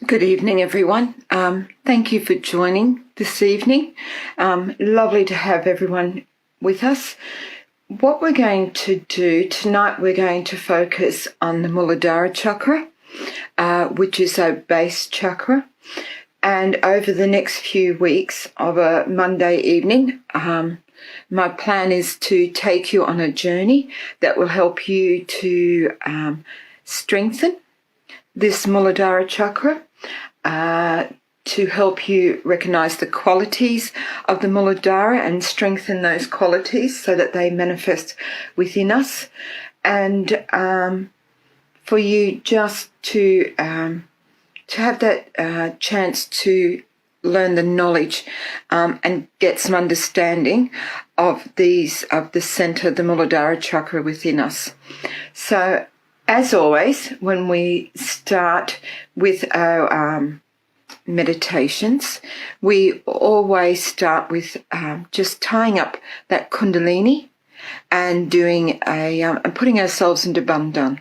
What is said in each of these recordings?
Good evening, everyone. Thank you for joining this evening. Lovely to have everyone with us. What we're going to do tonight, we're going to focus on the Mooladhara Chakra, which is a base chakra. And over the next few weeks of a Monday evening, my plan is to take you on a journey that will help you to strengthen this Mooladhara Chakra, to help you recognize the qualities of the Mooladhara and strengthen those qualities so that they manifest within us, and for you just to have that chance to learn the knowledge and get some understanding of the center, the Mooladhara Chakra within us. So, as always, when we start with our meditations, we always start with just tying up that Kundalini and doing and putting ourselves into Bandhan.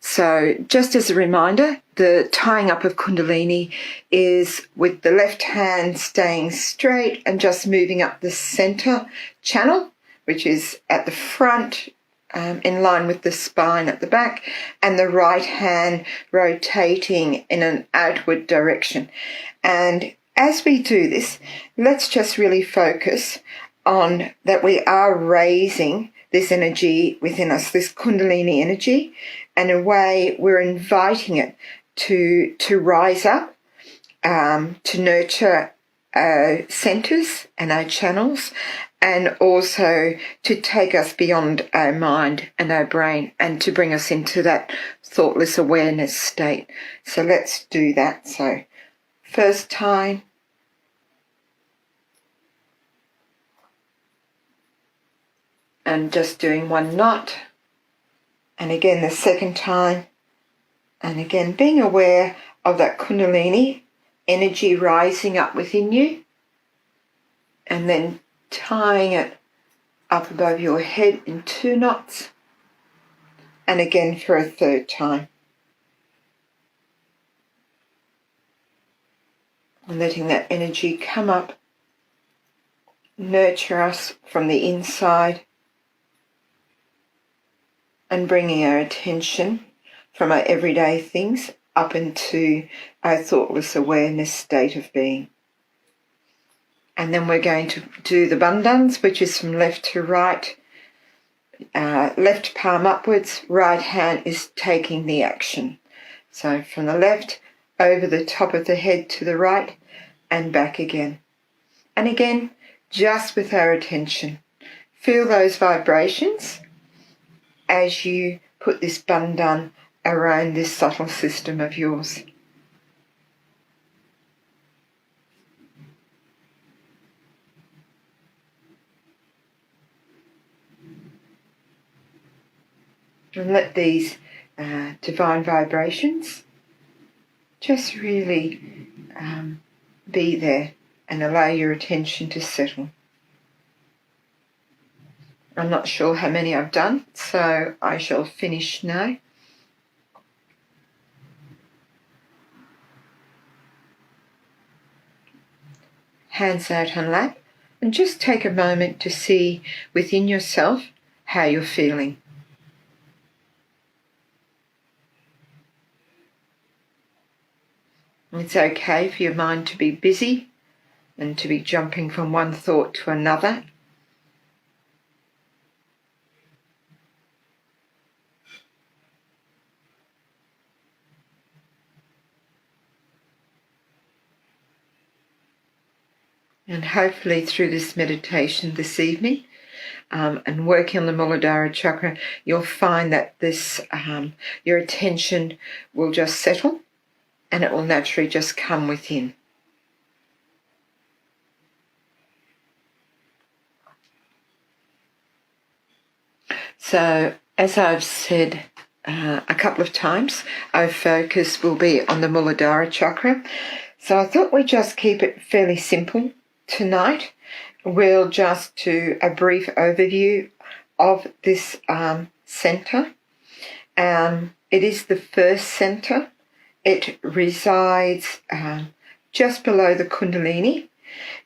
So, just as a reminder, the tying up of Kundalini is with the left hand staying straight and just moving up the center channel, which is at the front, in line with the spine at the back, and the right hand rotating in an outward direction. And as we do this, let's just really focus on that we are raising this energy within us, this Kundalini energy, and in a way we're inviting it to rise up, to nurture our centers and our channels, and also to take us beyond our mind and our brain and to bring us into that thoughtless awareness state. So let's do that. So first time. And just doing one knot. And again the second time. And again being aware of that Kundalini energy rising up within you. And then tying it up above your head in 2 knots, and again for a third time. And letting that energy come up, nurture us from the inside, and bringing our attention from our everyday things up into our thoughtless awareness state of being. And then we're going to do the bandhans, which is from left to right, left palm upwards, right hand is taking the action. So from the left, over the top of the head to the right, and back again. And again, just with our attention. Feel those vibrations as you put this bandhan around this subtle system of yours. And let these divine vibrations just really be there and allow your attention to settle. I'm not sure how many I've done, so I shall finish now. Hands out on lap, and just take a moment to see within yourself how you're feeling. It's okay for your mind to be busy and to be jumping from one thought to another. And hopefully through this meditation this evening and working on the Mooladhara Chakra, you'll find that this your attention will just settle and it will naturally just come within. So, as I've said a couple of times, our focus will be on the Mooladhara Chakra. So I thought we'd just keep it fairly simple tonight. We'll just do a brief overview of this centre. It is the first centre. It resides just below the Kundalini.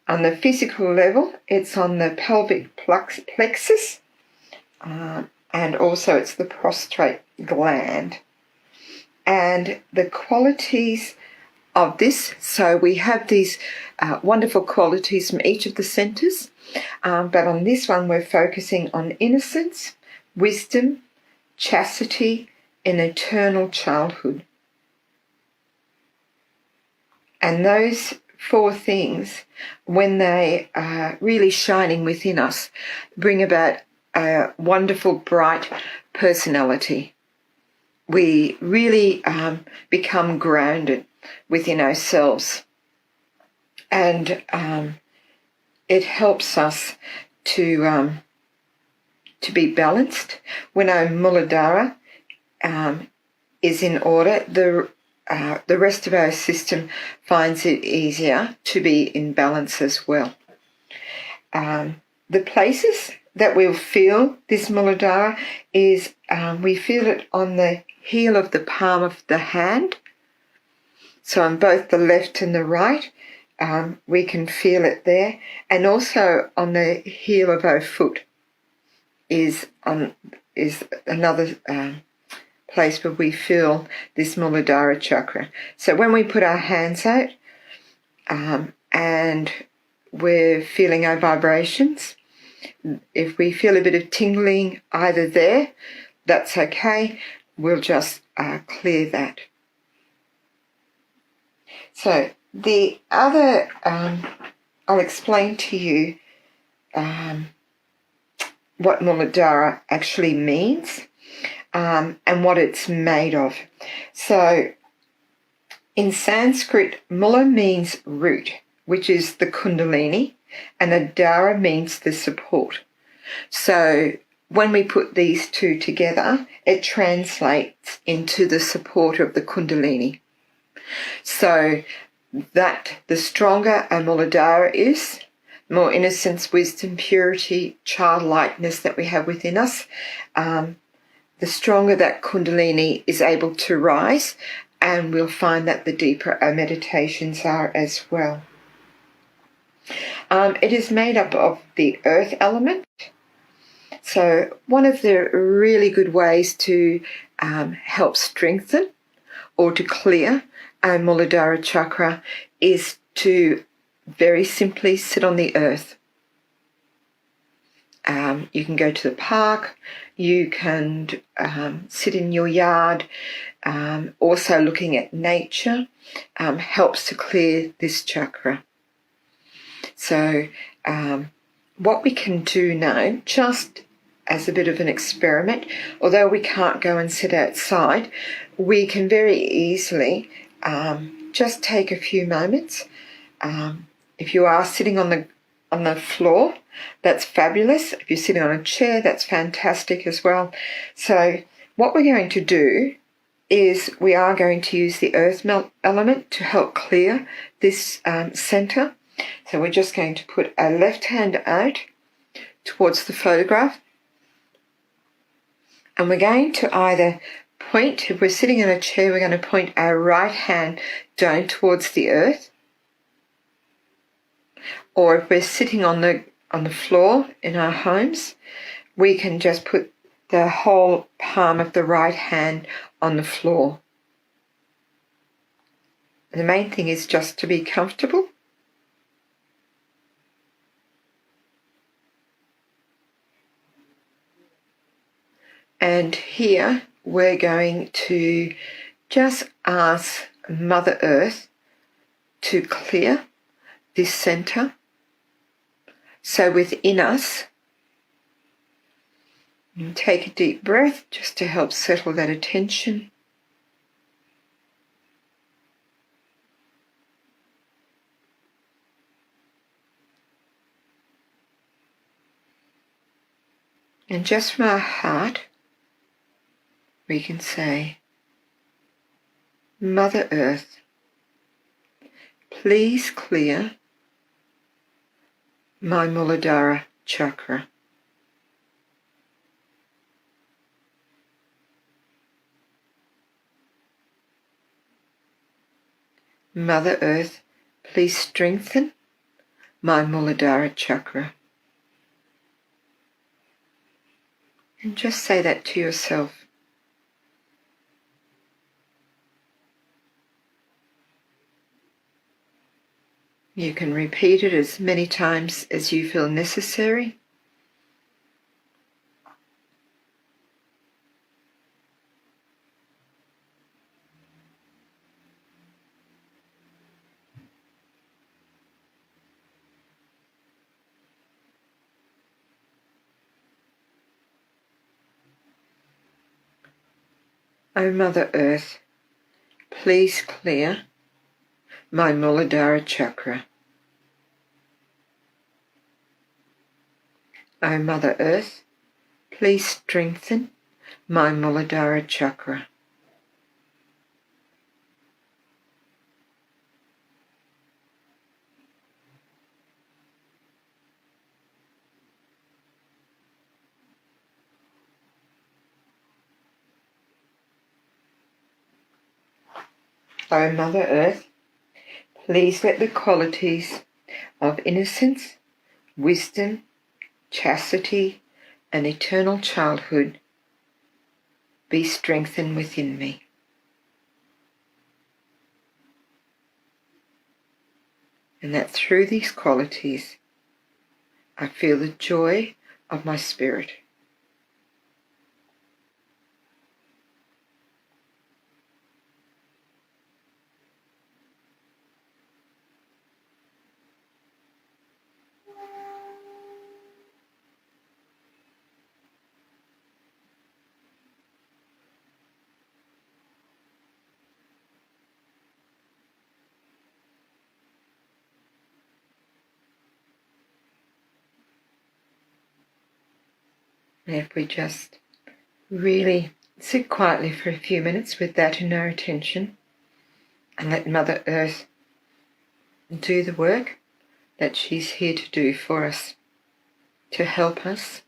On the physical level, it's on the pelvic plexus, and also it's the prostate gland. And the qualities of this, so we have these wonderful qualities from each of the centres, but on this one we're focusing on innocence, wisdom, chastity, and eternal childhood. And those four things, when they are really shining within us, bring about a wonderful, bright personality. We really become grounded within ourselves, and it helps us to be balanced. When our Mooladhara is in order, the rest of our system finds it easier to be in balance as well. The places that we'll feel this Mooladhara is we feel it on the heel of the palm of the hand. So on both the left and the right, we can feel it there. And also on the heel of our foot is another place where we feel this Mooladhara Chakra. So when we put our hands out and we're feeling our vibrations, if we feel a bit of tingling either there, that's okay. We'll just clear that. So the other, I'll explain to you what Mooladhara actually means and what it's made of. So in Sanskrit, Mula means root, which is the Kundalini, and Adhara means the support. So when we put these two together, it translates into the support of the Kundalini. So that the stronger our Mooladhara is, more innocence, wisdom, purity, childlikeness that we have within us, the stronger that Kundalini is able to rise, and we'll find that the deeper our meditations are as well. It is made up of the earth element. So one of the really good ways to help strengthen or to clear our Mooladhara Chakra is to very simply sit on the earth. You can go to the park, you can sit in your yard. Also looking at nature helps to clear this chakra. So what we can do now, just as a bit of an experiment, although we can't go and sit outside, we can very easily just take a few moments. If you are sitting on the floor, that's fabulous. If you're sitting on a chair, that's fantastic as well. So what we're going to do is we are going to use the earth element to help clear this centre. So we're just going to put our left hand out towards the photograph, and we're going to either point, if we're sitting in a chair, we're going to point our right hand down towards the earth, or if we're sitting on the floor in our homes, we can just put the whole palm of the right hand on the floor. The main thing is just to be comfortable. And here we're going to just ask Mother Earth to clear this center. So within us, take a deep breath just to help settle that attention. And just from our heart, we can say, Mother Earth, please clear my Mooladhara Chakra. Mother Earth, please strengthen my Mooladhara Chakra. And just say that to yourself. You can repeat it as many times as you feel necessary. O Mother Earth, please clear my Mooladhara Chakra. O Mother Earth, please strengthen my Mooladhara Chakra. O Mother Earth, please let the qualities of innocence, wisdom, chastity, and eternal childhood be strengthened within me. And that through these qualities, I feel the joy of my spirit. And if we just really sit quietly for a few minutes with that in our attention and let Mother Earth do the work that she's here to do for us, to help us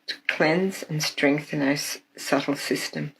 to cleanse and strengthen our subtle systems.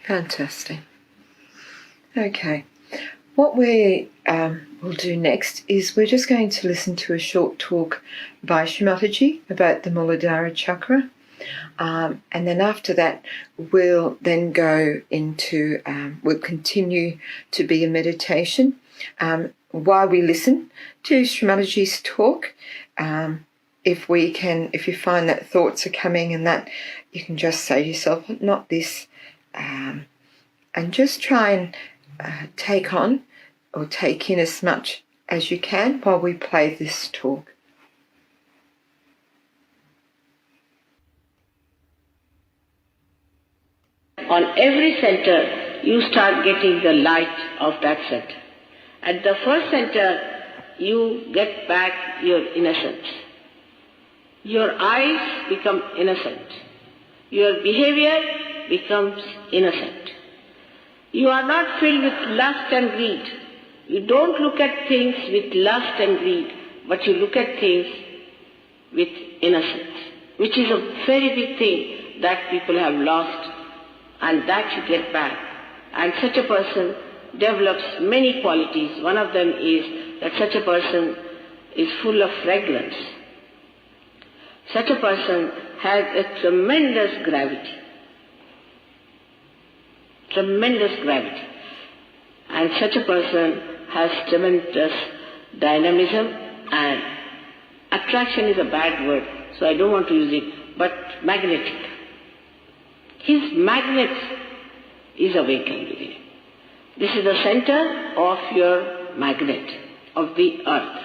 Fantastic. Okay, what we will do next is we're just going to listen to a short talk by Shri Mataji about the Mooladhara Chakra. And then after that, we'll then go into, we'll continue to be a meditation. While we listen to Shri Mataji's talk, if you find that thoughts are coming and that, you can just say to yourself, not this, and just try and take on or take in as much as you can while we play this talk. on every center, you start getting the light of that center. At the first center, you get back your innocence. Your eyes become innocent. Your behavior becomes innocent. You are not filled with lust and greed. You don't look at things with lust and greed, but you look at things with innocence, which is a very big thing that people have lost, and that you get back. And such a person develops many qualities. One of them is that such a person is full of fragrance. Such a person has a tremendous gravity. Tremendous gravity. And such a person has tremendous dynamism, and attraction is a bad word, so I don't want to use it, but magnetic. His magnet is awakened within him. This is the center of your magnet, of the earth.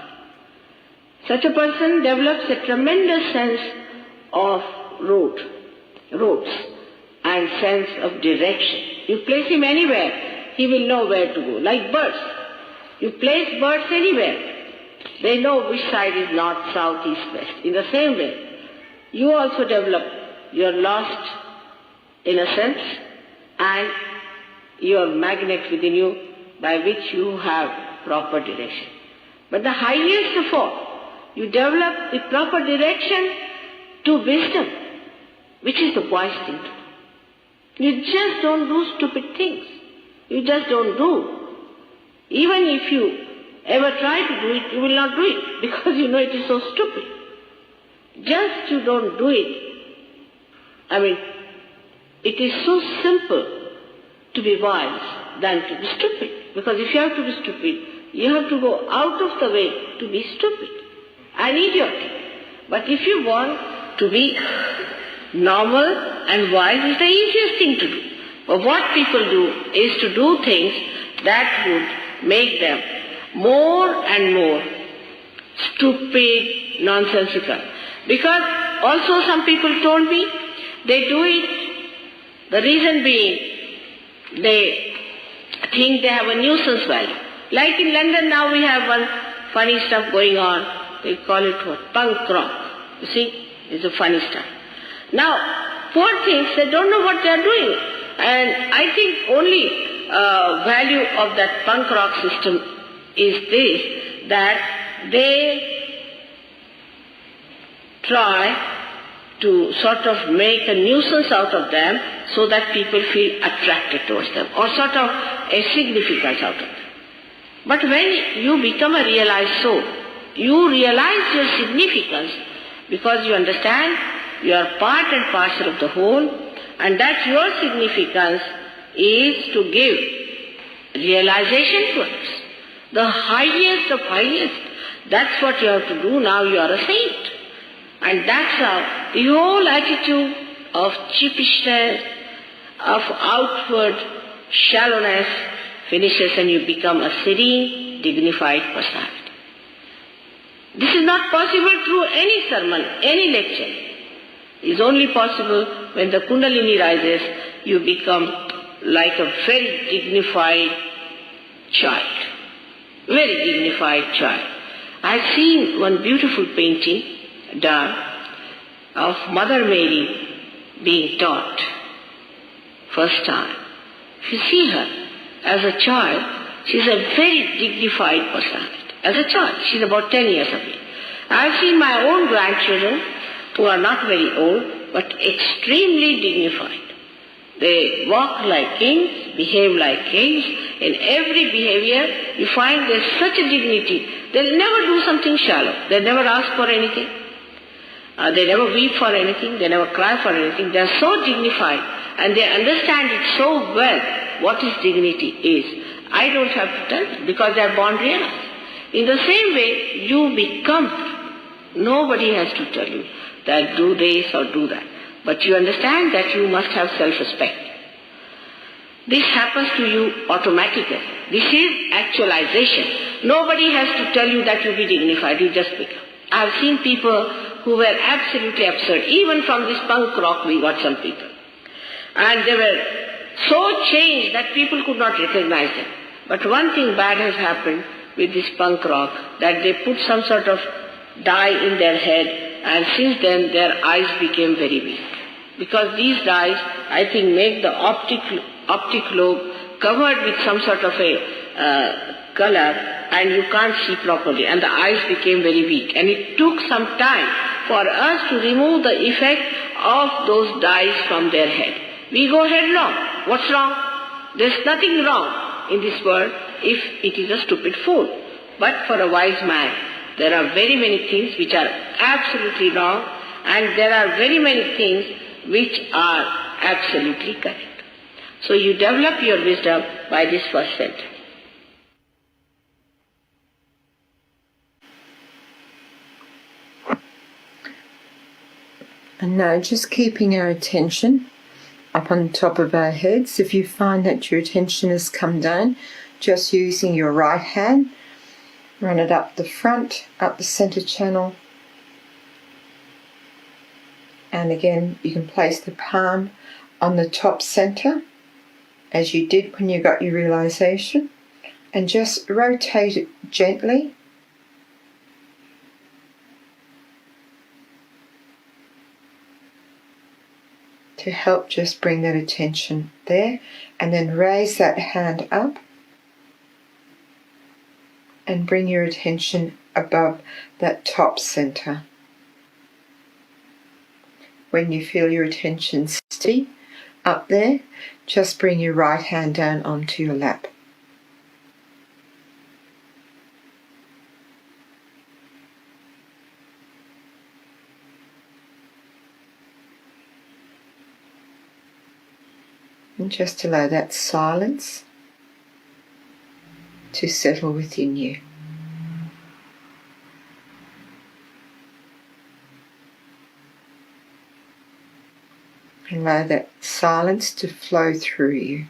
Such a person develops a tremendous sense of roads and sense of direction. You place him anywhere, he will know where to go, like birds. You place birds anywhere, they know which side is north, south, east, west. In the same way, you also develop your lost innocence and your magnet within you by which you have proper direction. But the highest of all, you develop the proper direction to wisdom, which is the wise thing to do. You just don't do stupid things. You just don't do. Even if you ever try to do it, you will not do it because you know it is so stupid. Just you don't do it. I mean, it is so simple to be wise than to be stupid. Because if you have to be stupid, you have to go out of the way to be stupid and idiotic. But if you want to be normal and wise, it's the easiest thing to do. But what people do is to do things that would make them more and more stupid, nonsensical. Because also some people told me they do it, the reason being they think they have a nuisance value. Like in London now we have one funny stuff going on, they call it what? Punk rock. You see, it's a funny stuff. Now, poor things, they don't know what they are doing. And I think only value of that punk rock system is this, that they try to sort of make a nuisance out of them so that people feel attracted towards them, or sort of a significance out of them. But when you become a realized soul, you realize your significance because you understand you are part and parcel of the whole, and that your significance is to give realization to others. The highest of highest, that's what you have to do. Now you are a saint. And that's how the whole attitude of cheapishness, of outward shallowness finishes and you become a serene, dignified personality. This is not possible through any sermon, any lecture. It is only possible when the Kundalini rises, you become like a very dignified child. Very dignified child. I have seen one beautiful painting done of Mother Mary being taught first time. If you see her as a child, she is a very dignified personality. As a child, she is about 10 years of age. I have seen my own grandchildren who are not very old but extremely dignified. They walk like kings, behave like kings. In every behavior, you find there's such a dignity. They'll never do something shallow. They never ask for anything. They never weep for anything. They never cry for anything. They're so dignified and they understand it so well what his dignity is. I don't have to tell them because they're born realized. In the same way, you become. Nobody has to tell you that do this or do that. But you understand that you must have self-respect. This happens to you automatically. This is actualization. Nobody has to tell you that you be dignified. You just become. I have seen people who were absolutely absurd. Even from this punk rock we got some people. And they were so changed that people could not recognize them. But one thing bad has happened with this punk rock, that they put some sort of dye in their head, and since then their eyes became very weak. Because these dyes, I think, make the optic lobe covered with some sort of a color, and you can't see properly, and the eyes became very weak. And it took some time for us to remove the effect of those dyes from their head. We go headlong. What's wrong? There's nothing wrong in this world if it is a stupid fool. But for a wise man, there are very many things which are absolutely wrong, and there are very many things which are absolutely correct. So you develop your wisdom by this first sentence. And now just keeping our attention up on top of our heads. If you find that your attention has come down, just using your right hand, run it up the front, up the center channel. And again, you can place the palm on the top center, as you did when you got your realization, and just rotate it gently. To help just bring that attention there, and then raise that hand up and bring your attention above that top center. When you feel your attention steady up there, just bring your right hand down onto your lap. And just allow that silence to settle within you. Allow that silence to flow through you.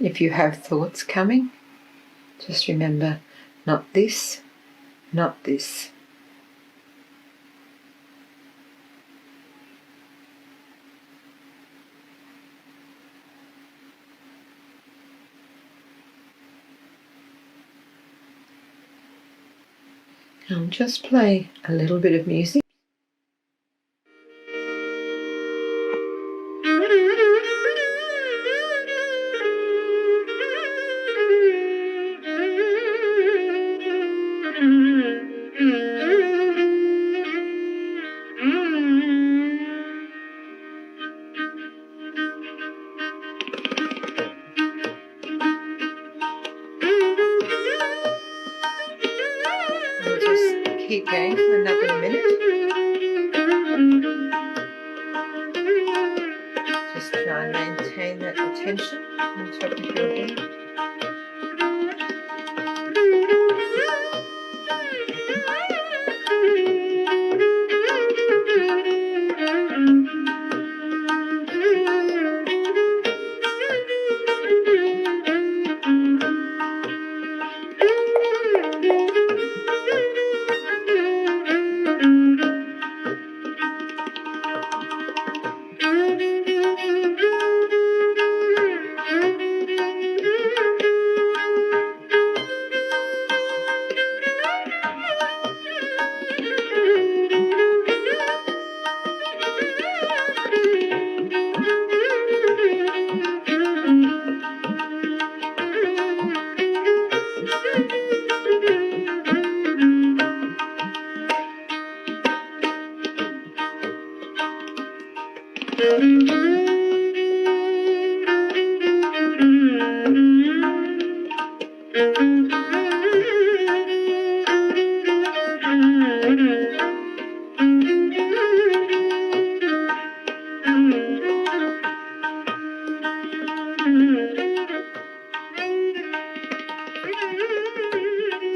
If you have thoughts coming, just remember, not this, not this. I'll just play a little bit of music. tension on the top of your head.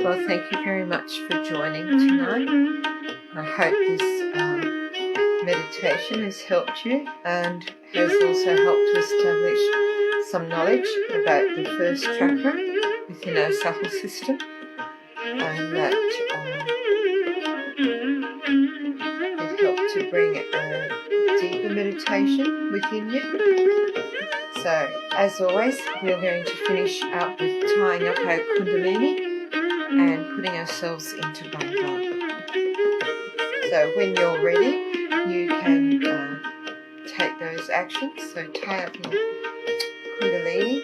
Well, thank you very much for joining tonight. I hope this meditation has helped you and has also helped to establish some knowledge about the first chakra within our subtle system, and that it helped to bring a deeper meditation within you. So, as always, we're going to finish up with tying up our kundalini and putting ourselves into bandha. So when you're ready, you can take those actions. So tie up your kundalini.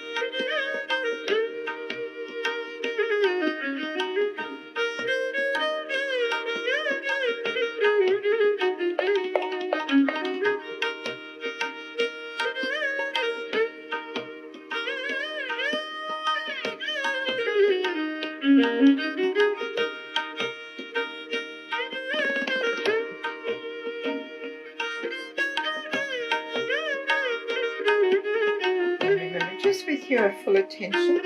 Just with your full attention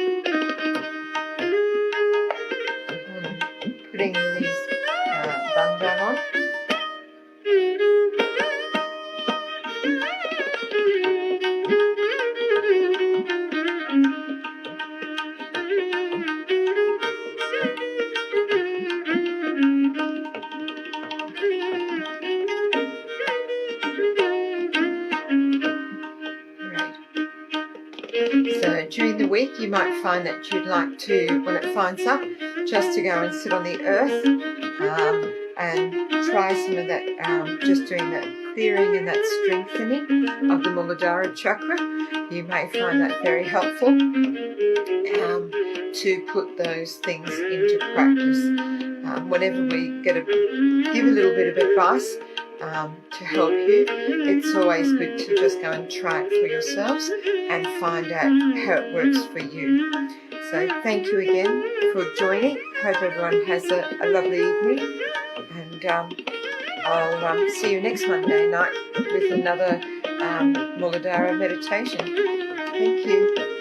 on putting these bandha on. So during the week you might find that you'd like to, when it finds up, just to go and sit on the earth and try some of that, just doing that clearing and that strengthening of the Mooladhara Chakra. You may find that very helpful to put those things into practice. Whenever we give a little bit of advice to help you, it's always good to just go and try it for yourselves and find out how it works for you. So thank you again for joining. Hope everyone has a lovely evening, and I'll see you next Monday night with another Mooladhara meditation. Thank you.